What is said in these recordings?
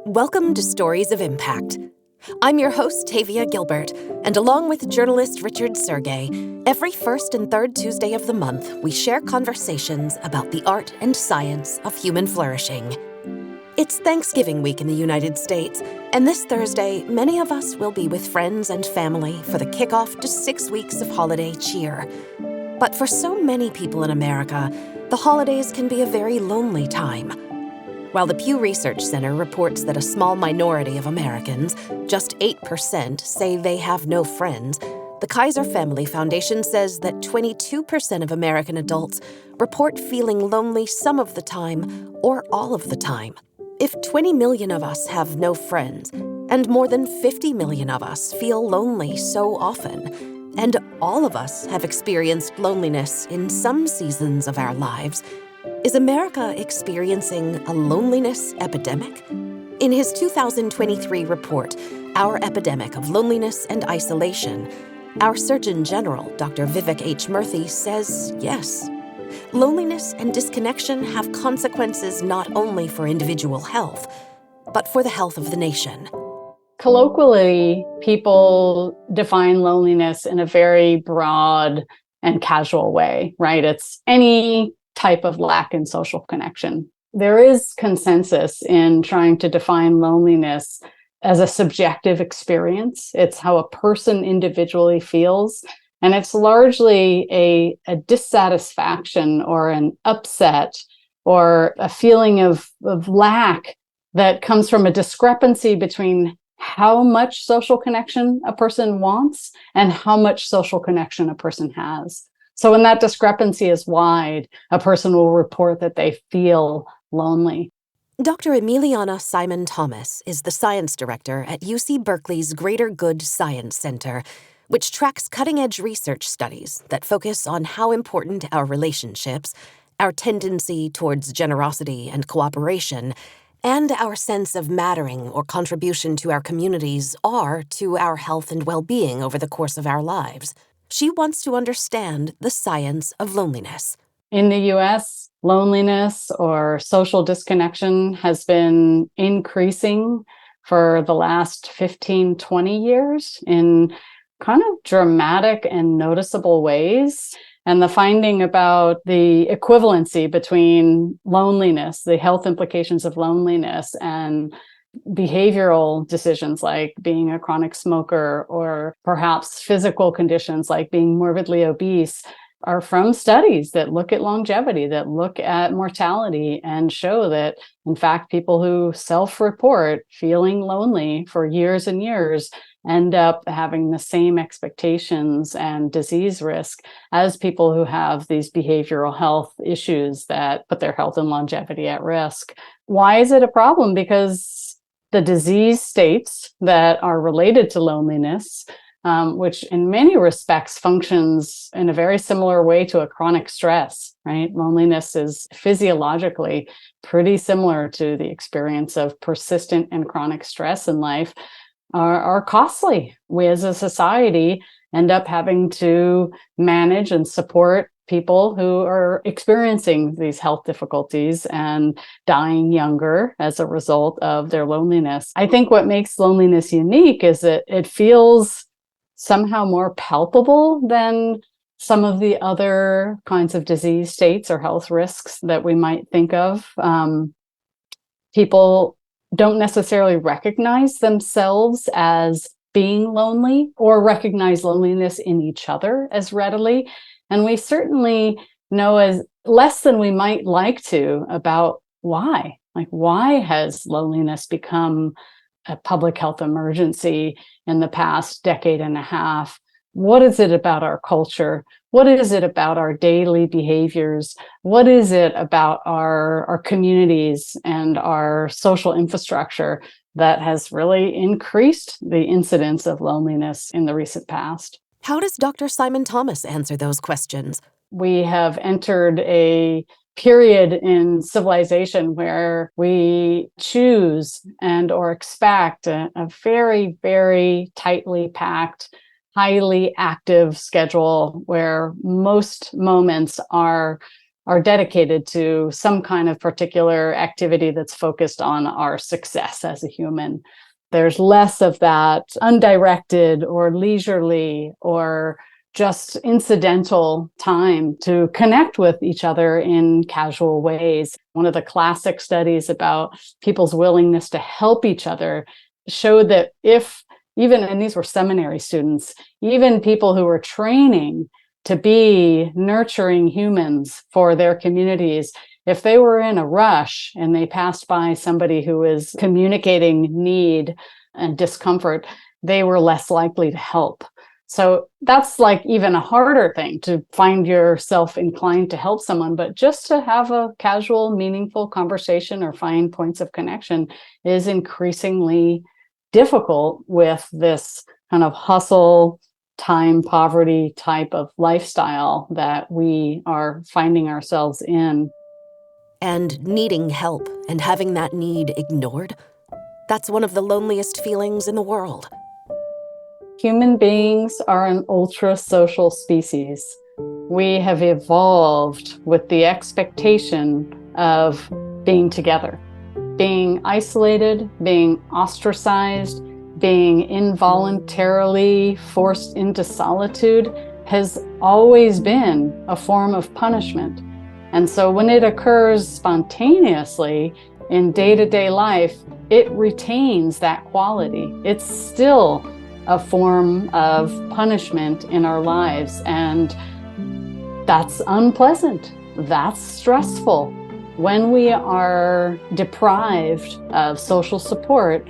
Welcome to Stories of Impact. I'm your host, Tavia Gilbert, and along with journalist Richard Sergey, every first and third Tuesday of the month, we share conversations about the art and science of human flourishing. It's Thanksgiving week in the United States, and this Thursday, many of us will be with friends and family for the kickoff to 6 weeks of holiday cheer. But for so many people in America, the holidays can be a very lonely time. While the Pew Research Center reports that a small minority of Americans, just 8%, say they have no friends, the Kaiser Family Foundation says that 22% of American adults report feeling lonely some of the time or all of the time. If 20 million of us have no friends, and more than 50 million of us feel lonely so often, and all of us have experienced loneliness in some seasons of our lives, is America experiencing a loneliness epidemic? In his 2023 report, Our Epidemic of Loneliness and Isolation, our Surgeon General, Dr. Vivek H. Murthy, says yes. Loneliness and disconnection have consequences not only for individual health, but for the health of the nation. Colloquially, people define loneliness in a very broad and casual way, right? It's any type of lack in social connection. There is consensus in trying to define loneliness as a subjective experience. It's how a person individually feels. And it's largely a dissatisfaction or an upset or a feeling of lack that comes from a discrepancy between how much social connection a person wants and how much social connection a person has. So when that discrepancy is wide, a person will report that they feel lonely. Dr. Emiliana Simon-Thomas is the science director at UC Berkeley's Greater Good Science Center, which tracks cutting-edge research studies that focus on how important our relationships, our tendency towards generosity and cooperation, and our sense of mattering or contribution to our communities are to our health and well-being over the course of our lives. She wants to understand the science of loneliness. In the US, loneliness or social disconnection has been increasing for the last 15, 20 years in kind of dramatic and noticeable ways. And the finding about the equivalency between loneliness, the health implications of loneliness, and behavioral decisions like being a chronic smoker or perhaps physical conditions like being morbidly obese are from studies that look at longevity, that look at mortality, and show that, in fact, people who self-report feeling lonely for years and years end up having the same expectations and disease risk as people who have these behavioral health issues that put their health and longevity at risk. Why is it a problem? Because the disease states that are related to loneliness, which in many respects functions in a very similar way to a chronic stress, right? Loneliness is physiologically pretty similar to the experience of persistent and chronic stress in life, are costly. We as a society end up having to manage and support people who are experiencing these health difficulties and dying younger as a result of their loneliness. I think what makes loneliness unique is that it feels somehow more palpable than some of the other kinds of disease states or health risks that we might think of. People don't necessarily recognize themselves as being lonely or recognize loneliness in each other as readily. And we certainly know as less than we might like to about why. Like, why has loneliness become a public health emergency in the past decade and a half? What is it about our culture? What is it about our daily behaviors? What is it about our communities and our social infrastructure that has really increased the incidence of loneliness in the recent past? How does Dr. Simon-Thomas answer those questions? We have entered a period in civilization where we choose and or expect a very, very tightly packed, highly active schedule where most moments are are dedicated to some kind of particular activity that's focused on our success as a human. There's less of that undirected or leisurely or just incidental time to connect with each other in casual ways. One of the classic studies about people's willingness to help each other showed that and these were seminary students, even people who were training to be nurturing humans for their communities, if they were in a rush and they passed by somebody who was communicating need and discomfort, they were less likely to help. So that's like even a harder thing, to find yourself inclined to help someone, but just to have a casual, meaningful conversation or find points of connection is increasingly difficult with this kind of hustle, time, poverty type of lifestyle that we are finding ourselves in. And needing help and having that need ignored, that's one of the loneliest feelings in the world. Human beings are an ultra-social species. We have evolved with the expectation of being together. Being isolated, being ostracized, being involuntarily forced into solitude has always been a form of punishment. And so when it occurs spontaneously in day-to-day life, it retains that quality. It's still a form of punishment in our lives, and that's unpleasant. That's stressful. When we are deprived of social support,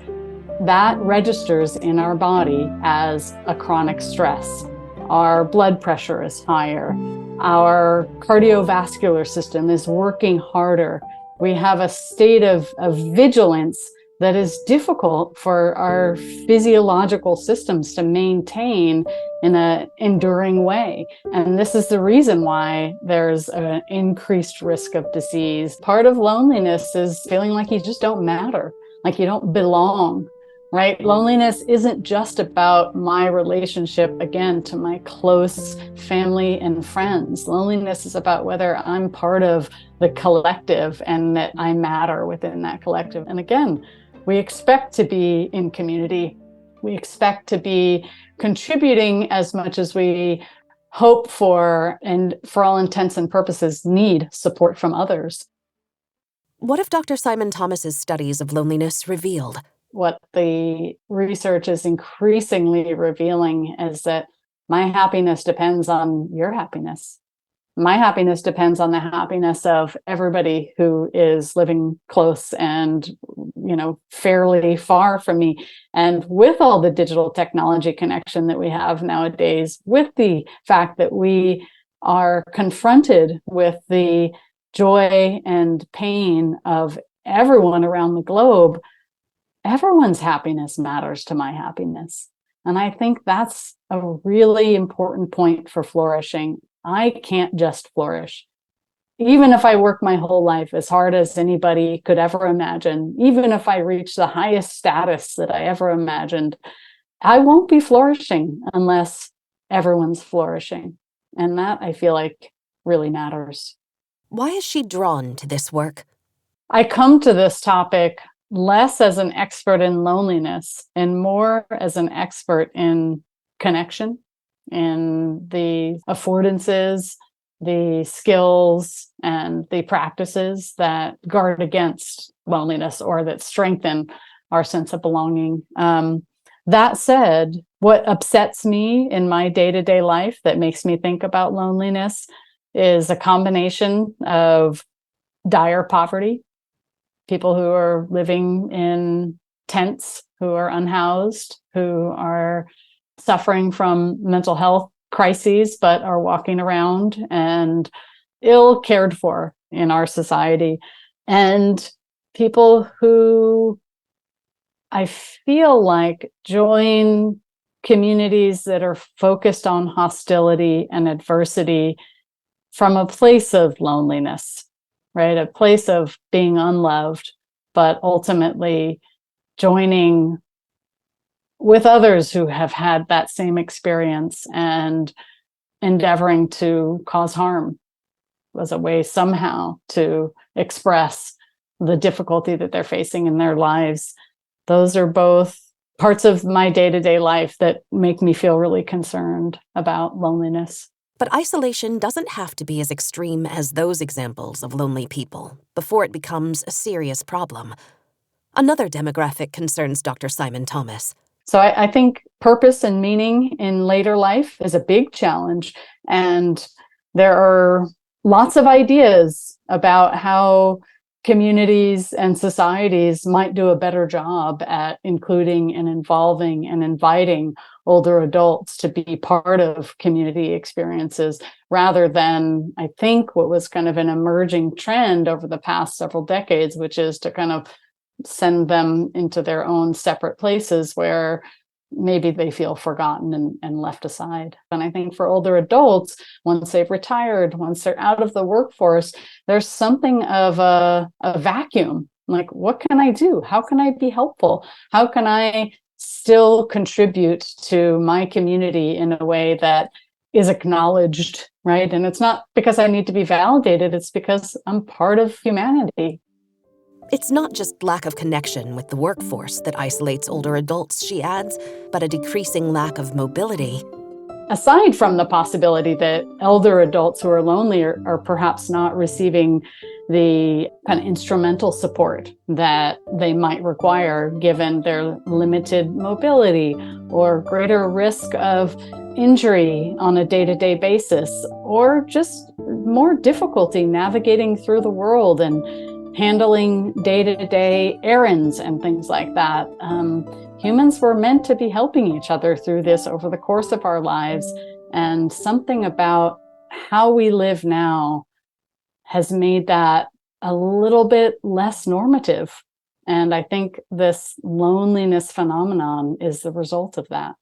that registers in our body as a chronic stress. Our blood pressure is higher. Our cardiovascular system is working harder. We have a state of vigilance that is difficult for our physiological systems to maintain in an enduring way. And this is the reason why there's an increased risk of disease. Part of loneliness is feeling like you just don't matter, like you don't belong, right? Loneliness isn't just about my relationship, again, to my close family and friends. Loneliness is about whether I'm part of the collective and that I matter within that collective. And again, we expect to be in community. We expect to be contributing as much as we hope for, and for all intents and purposes, need support from others. What have Dr. Simon-Thomas's studies of loneliness revealed? What the research is increasingly revealing is that my happiness depends on your happiness. My happiness depends on the happiness of everybody who is living close and, fairly far from me. And with all the digital technology connection that we have nowadays, with the fact that we are confronted with the joy and pain of everyone around the globe, everyone's happiness matters to my happiness. And I think that's a really important point for flourishing. I can't just flourish. Even if I work my whole life as hard as anybody could ever imagine, even if I reach the highest status that I ever imagined, I won't be flourishing unless everyone's flourishing. And that, I feel like, really matters. Why is she drawn to this work? I come to this topic less as an expert in loneliness and more as an expert in connection, in the affordances, the skills, and the practices that guard against loneliness or that strengthen our sense of belonging. That said, what upsets me in my day-to-day life that makes me think about loneliness is a combination of dire poverty, people who are living in tents, who are unhoused, who are suffering from mental health crises, but are walking around and ill cared for in our society. And people who I feel like join communities that are focused on hostility and adversity from a place of loneliness, right? A place of being unloved, but ultimately joining with others who have had that same experience and endeavoring to cause harm, as a way somehow to express the difficulty that they're facing in their lives. Those are both parts of my day-to-day life that make me feel really concerned about loneliness. But isolation doesn't have to be as extreme as those examples of lonely people before it becomes a serious problem. Another demographic concerns Dr. Simon-Thomas. So I think purpose and meaning in later life is a big challenge. And there are lots of ideas about how communities and societies might do a better job at including and involving and inviting older adults to be part of community experiences, rather than, I think, what was kind of an emerging trend over the past several decades, which is to kind of send them into their own separate places where maybe they feel forgotten and left aside. And I think for older adults, once they've retired, once they're out of the workforce, there's something of a vacuum. Like, what can I do? How can I be helpful? How can I still contribute to my community in a way that is acknowledged, right? And it's not because I need to be validated, it's because I'm part of humanity. It's not just lack of connection with the workforce that isolates older adults, she adds, but a decreasing lack of mobility. Aside from the possibility that elder adults who are lonely are perhaps not receiving the kind of instrumental support that they might require given their limited mobility or greater risk of injury on a day-to-day basis, or just more difficulty navigating through the world and handling day-to-day errands and things like that. Humans were meant to be helping each other through this over the course of our lives, and something about how we live now has made that a little bit less normative. And I think this loneliness phenomenon is the result of that.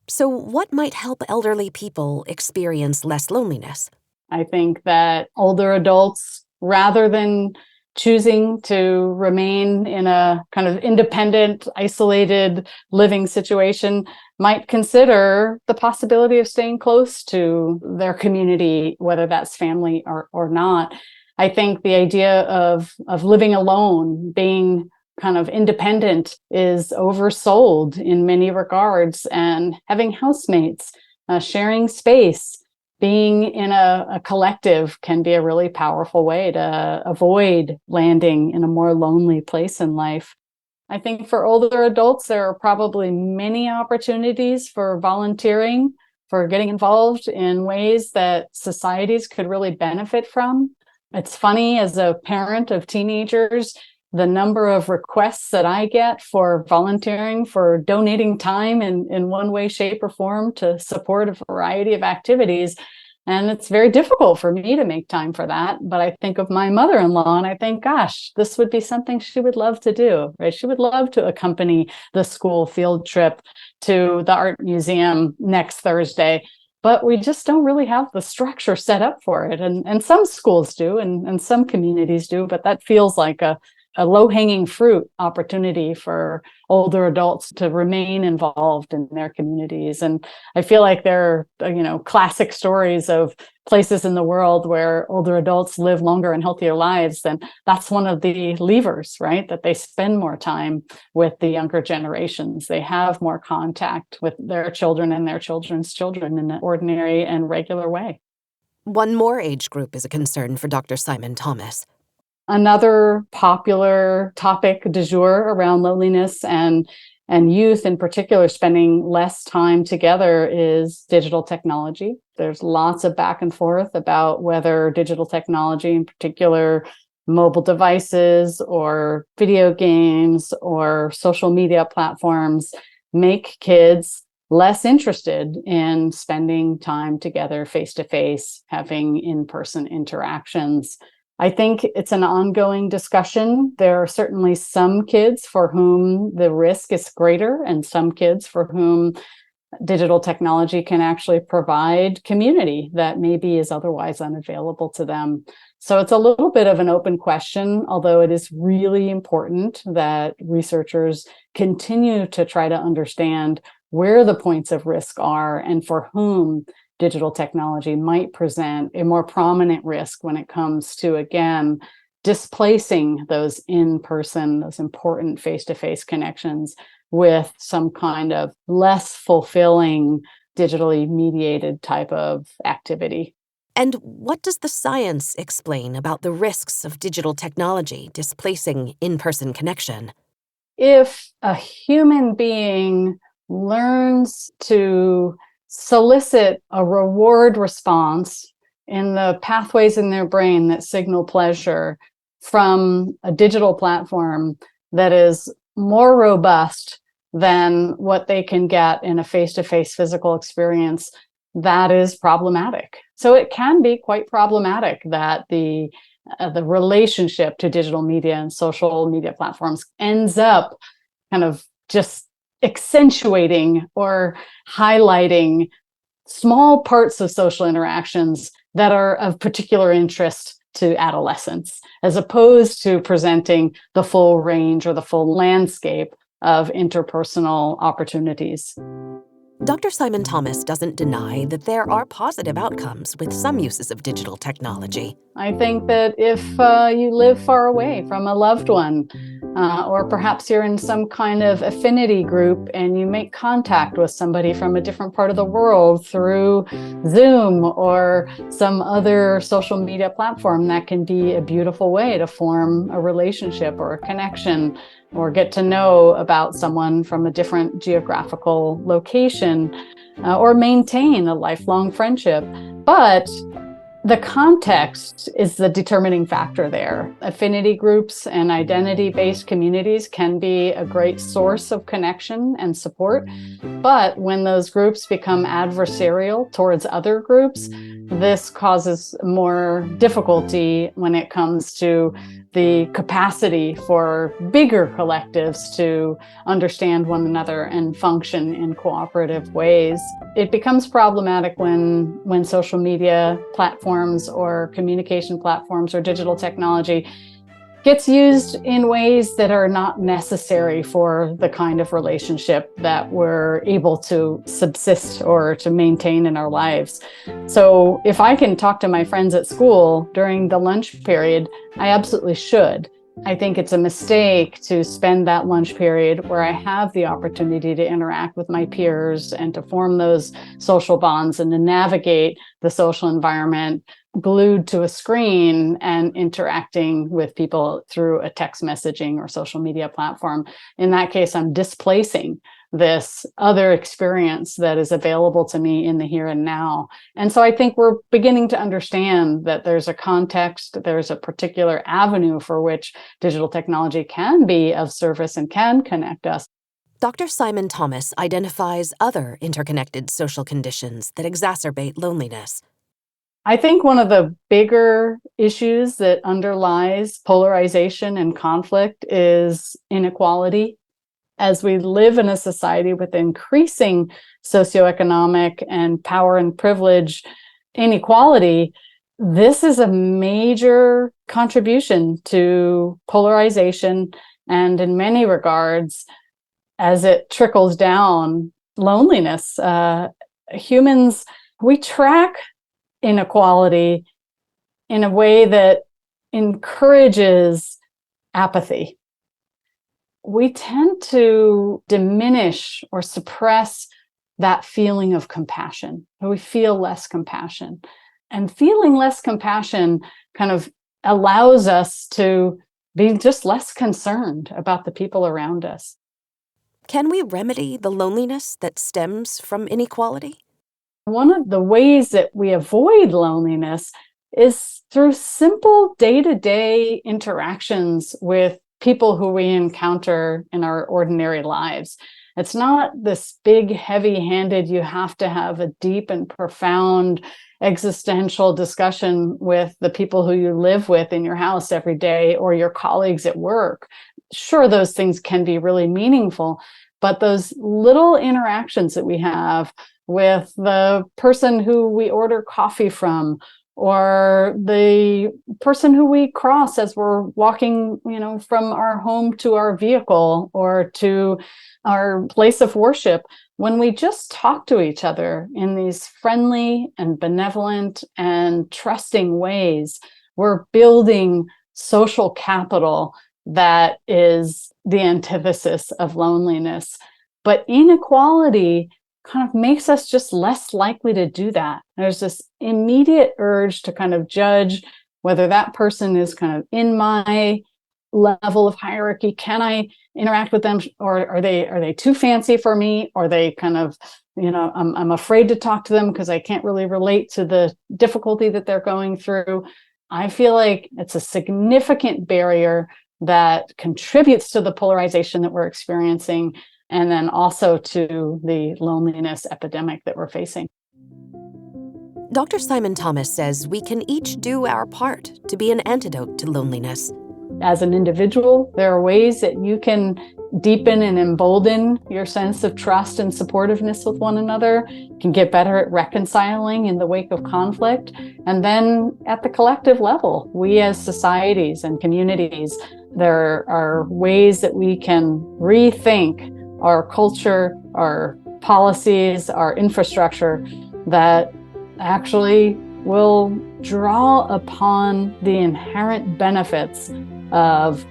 So what might help elderly people experience less loneliness? I think that older adults, rather than choosing to remain in a kind of independent, isolated living situation, might consider the possibility of staying close to their community, whether that's family or not. I think the idea of living alone, being kind of independent, is oversold in many regards, and having housemates, sharing space, being in a collective can be a really powerful way to avoid landing in a more lonely place in life. I think for older adults, there are probably many opportunities for volunteering, for getting involved in ways that societies could really benefit from. It's funny, as a parent of teenagers, the number of requests that I get for volunteering, for donating time in one way, shape, or form to support a variety of activities. And it's very difficult for me to make time for that. But I think of my mother-in-law and I think, gosh, this would be something she would love to do, right? She would love to accompany the school field trip to the art museum next Thursday. But we just don't really have the structure set up for it. And some schools do, and some communities do, but that feels like a low-hanging fruit opportunity for older adults to remain involved in their communities. And I feel like there are, classic stories of places in the world where older adults live longer and healthier lives. And that's one of the levers, right? That they spend more time with the younger generations. They have more contact with their children and their children's children in an ordinary and regular way. One more age group is a concern for Dr. Simon-Thomas. Another popular topic du jour around loneliness and youth in particular spending less time together is digital technology. There's lots of back and forth about whether digital technology, in particular mobile devices or video games or social media platforms, make kids less interested in spending time together face-to-face, having in-person interactions. I think it's an ongoing discussion. There are certainly some kids for whom the risk is greater and some kids for whom digital technology can actually provide community that maybe is otherwise unavailable to them. So it's a little bit of an open question, although it is really important that researchers continue to try to understand where the points of risk are and for whom digital technology might present a more prominent risk when it comes to, again, displacing those in-person, those important face-to-face connections with some kind of less fulfilling, digitally mediated type of activity. And what does the science explain about the risks of digital technology displacing in-person connection? If a human being learns to solicit a reward response in the pathways in their brain that signal pleasure from a digital platform that is more robust than what they can get in a face-to-face physical experience, that is problematic. So it can be quite problematic that the relationship to digital media and social media platforms ends up kind of just accentuating or highlighting small parts of social interactions that are of particular interest to adolescents, as opposed to presenting the full range or the full landscape of interpersonal opportunities. Dr. Simon-Thomas doesn't deny that there are positive outcomes with some uses of digital technology. I think that if you live far away from a loved one, or perhaps you're in some kind of affinity group and you make contact with somebody from a different part of the world through Zoom or some other social media platform, that can be a beautiful way to form a relationship or a connection, or get to know about someone from a different geographical location, or maintain a lifelong friendship. But the context is the determining factor there. Affinity groups and identity-based communities can be a great source of connection and support. But when those groups become adversarial towards other groups, this causes more difficulty when it comes to the capacity for bigger collectives to understand one another and function in cooperative ways. It becomes problematic when social media platforms or communication platforms or digital technology gets used in ways that are not necessary for the kind of relationship that we're able to subsist or to maintain in our lives. So if I can talk to my friends at school during the lunch period, I absolutely should. I think it's a mistake to spend that lunch period where I have the opportunity to interact with my peers and to form those social bonds and to navigate the social environment glued to a screen and interacting with people through a text messaging or social media platform. In that case, I'm displacing this other experience that is available to me in the here and now. And so I think we're beginning to understand that there's a context, there's a particular avenue for which digital technology can be of service and can connect us. Dr. Simon-Thomas identifies other interconnected social conditions that exacerbate loneliness. I think one of the bigger issues that underlies polarization and conflict is inequality. As we live in a society with increasing socioeconomic and power and privilege inequality, this is a major contribution to polarization, and in many regards, as it trickles down, loneliness. Humans, we track inequality in a way that encourages apathy. We tend to diminish or suppress that feeling of compassion. We feel less compassion. And feeling less compassion kind of allows us to be just less concerned about the people around us. Can we remedy the loneliness that stems from inequality? One of the ways that we avoid loneliness is through simple day-to-day interactions with people who we encounter in our ordinary lives. It's not this big, heavy-handed, you have to have a deep and profound existential discussion with the people who you live with in your house every day or your colleagues at work. Sure, those things can be really meaningful, but those little interactions that we have with the person who we order coffee from, or the person who we cross as we're walking, from our home to our vehicle or to our place of worship. When we just talk to each other in these friendly and benevolent and trusting ways, we're building social capital that is the antithesis of loneliness. But inequality kind of makes us just less likely to do that. There's this immediate urge to kind of judge whether that person is kind of in my level of hierarchy. Can I interact with them, or are they too fancy for me? Or they kind of, I'm afraid to talk to them because I can't really relate to the difficulty that they're going through. I feel like it's a significant barrier that contributes to the polarization that we're experiencing, and then also to the loneliness epidemic that we're facing. Dr. Simon-Thomas says we can each do our part to be an antidote to loneliness. As an individual, there are ways that you can deepen and embolden your sense of trust and supportiveness with one another. You can get better at reconciling in the wake of conflict. And then at the collective level, we as societies and communities, there are ways that we can rethink our culture, our policies, our infrastructure that actually will draw upon the inherent benefits of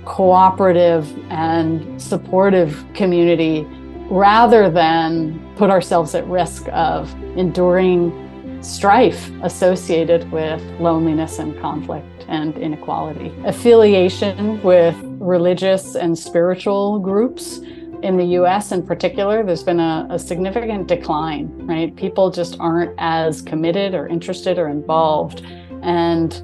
cooperative and supportive community, rather than put ourselves at risk of enduring strife associated with loneliness and conflict and inequality. Affiliation with religious and spiritual groups in the US in particular, there's been a significant decline, right? People just aren't as committed or interested or involved. And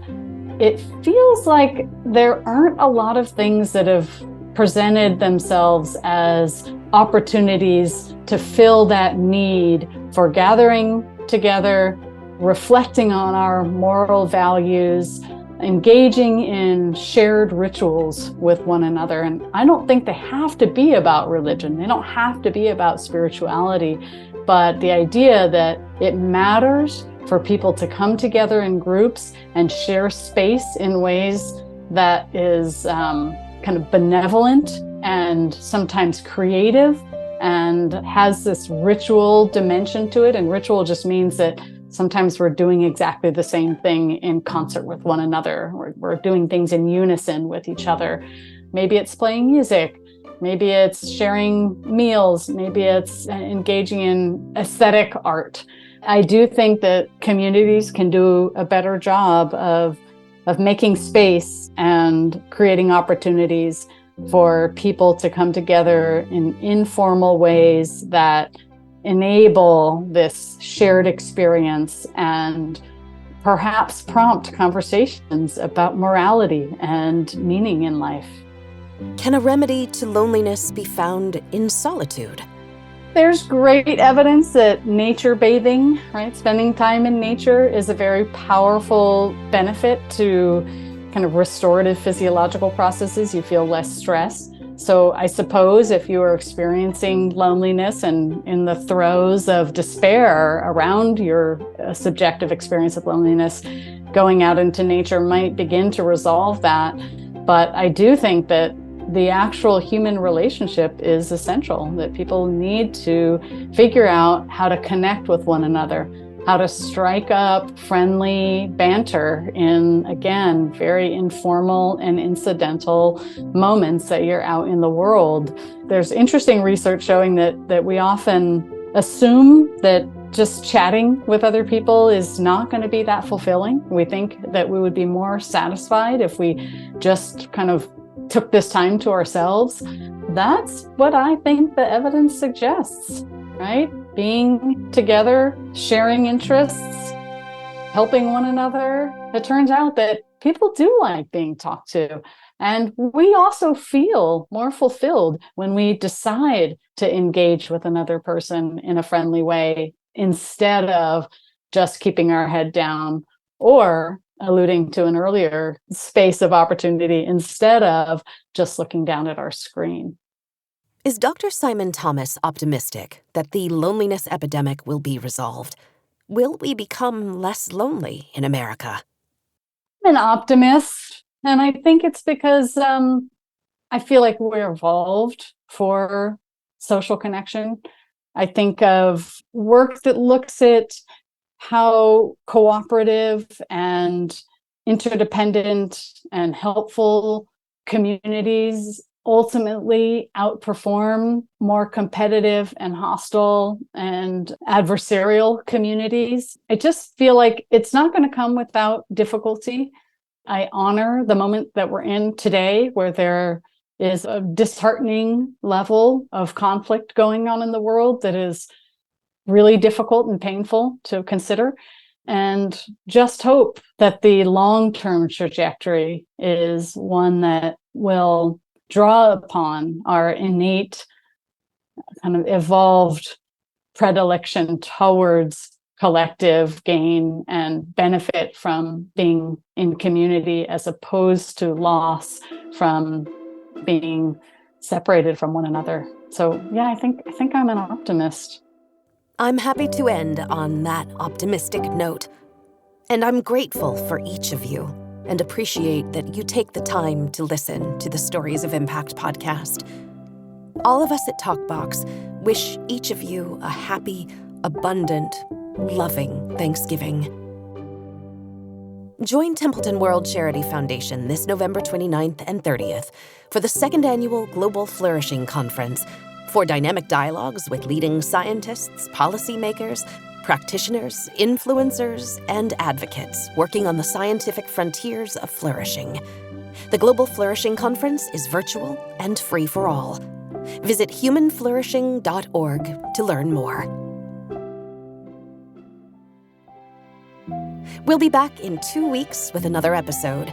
it feels like there aren't a lot of things that have presented themselves as opportunities to fill that need for gathering together, reflecting on our moral values, engaging in shared rituals with one another. And I don't think they have to be about religion. They don't have to be about spirituality. But the idea that it matters for people to come together in groups and share space in ways that is kind of benevolent and sometimes creative and has this ritual dimension to it. And ritual just means that sometimes we're doing exactly the same thing in concert with one another. We're doing things in unison with each other. Maybe it's playing music. Maybe it's sharing meals. Maybe it's engaging in aesthetic art. I do think that communities can do a better job of making space and creating opportunities for people to come together in informal ways that enable this shared experience and perhaps prompt conversations about morality and meaning in life. Can a remedy to loneliness be found in solitude? There's great evidence that nature bathing, right, spending time in nature is a very powerful benefit to kind of restorative physiological processes. You feel less stress. So I suppose if you are experiencing loneliness and in the throes of despair around your subjective experience of loneliness, going out into nature might begin to resolve that. But I do think that the actual human relationship is essential, that people need to figure out how to connect with one another, how to strike up friendly banter in, again, very informal and incidental moments that you're out in the world. There's interesting research showing that we often assume that just chatting with other people is not going to be that fulfilling. We think that we would be more satisfied if we just kind of took this time to ourselves. That's what I think the evidence suggests, right? Being together, sharing interests, helping one another. It turns out that people do like being talked to. And we also feel more fulfilled when we decide to engage with another person in a friendly way instead of just keeping our head down, or alluding to an earlier space of opportunity instead of just looking down at our screen. Is Dr. Simon-Thomas optimistic that the loneliness epidemic will be resolved? will we become less lonely in America? I'm an optimist, and I think it's because I feel like we're evolved for social connection. I think of work that looks at how cooperative and interdependent and helpful communities ultimately outperform more competitive and hostile and adversarial communities. I just feel like it's not going to come without difficulty. I honor the moment that we're in today, where there is a disheartening level of conflict going on in the world that is really difficult and painful to consider, and just hope that the long-term trajectory is one that will draw upon our innate kind of evolved predilection towards collective gain and benefit from being in community, as opposed to loss from being separated from one another. So yeah, I think I'm an optimist. I'm happy to end on that optimistic note. And I'm grateful for each of you and appreciate that you take the time to listen to the Stories of Impact podcast. All of us at TalkBox wish each of you a happy, abundant, loving Thanksgiving. Join Templeton World Charity Foundation this November 29th and 30th for the second annual Global Flourishing Conference, for dynamic dialogues with leading scientists, policymakers, practitioners, influencers, and advocates working on the scientific frontiers of flourishing. The Global Flourishing Conference is virtual and free for all. Visit humanflourishing.org to learn more. We'll be back in 2 weeks with another episode.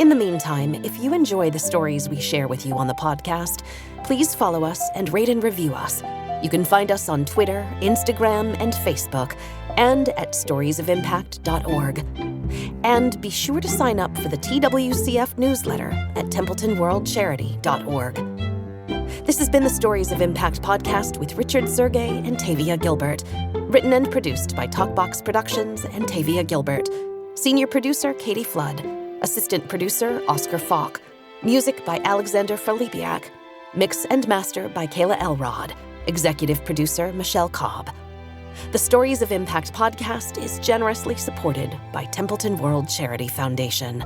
In the meantime, if you enjoy the stories we share with you on the podcast, please follow us and rate and review us. You can find us on Twitter, Instagram, and Facebook, and at storiesofimpact.org. And be sure to sign up for the TWCF newsletter at templetonworldcharity.org. This has been the Stories of Impact podcast with Richard Sergey and Tavia Gilbert. Written and produced by TalkBox Productions and Tavia Gilbert. Senior producer, Katie Flood. Assistant producer, Oscar Falk. Music by Alexander Felipiak. Mix and master by Kayla Elrod. Executive producer, Michelle Cobb. The Stories of Impact podcast is generously supported by Templeton World Charity Foundation.